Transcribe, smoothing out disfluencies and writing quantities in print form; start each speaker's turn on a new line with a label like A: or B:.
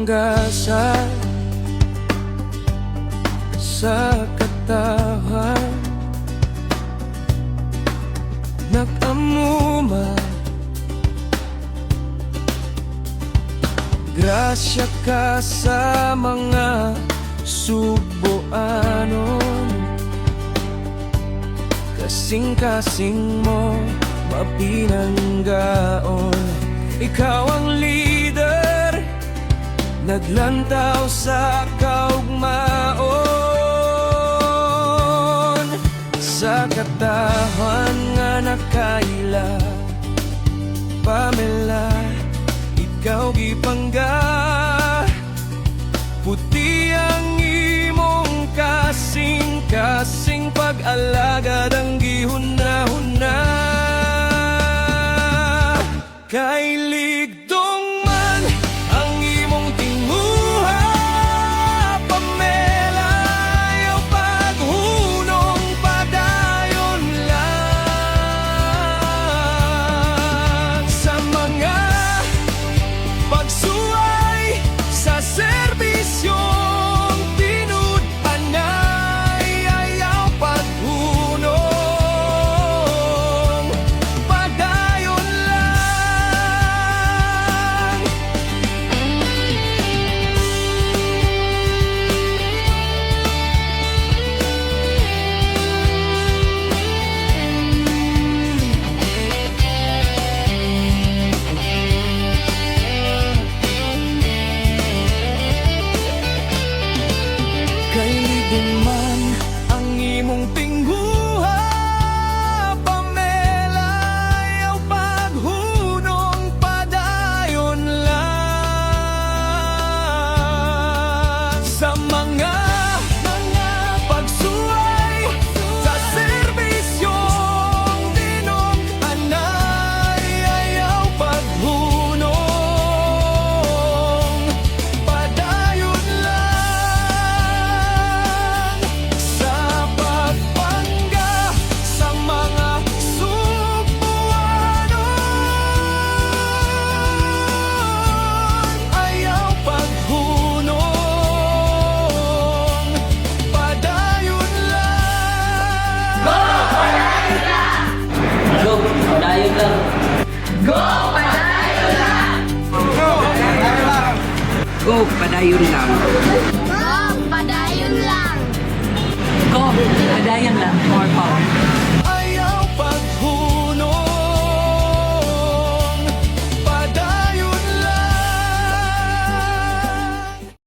A: panggasal sa katawan, nag-amuma. Grasya ka sa mga subuanon, kasing-kasing mo mapinanggaon. Ikaw ang leader, naglantaw sa kaugmaon, sa katawan nga nakaila. Pamela, ikaw gipangga, puti ang imong kasing-kasing pag-alagad ang gihuna-huna. Kay ligdong man ang imong tinguha, Pamela, ayaw paghunong padayon lang. Sa mga pagsuway sa serbisyong tinud-anay, ayaw paghunong padayon lang. Kay ligong man ang imong tingguha, Pamela, ayaw paghunong padayon lang. Sa mga pagsuway sa serbisyong tinud-anay, ayaw paghunong padayon lang. Sa pagpangga sa mga subuanon, ayaw paghunong padayon lang.
B: Go, padayon lang.
C: Go, padayon lang!
B: Go, padayon lang.
C: Go, padayon lang!
B: Go, padayon lang.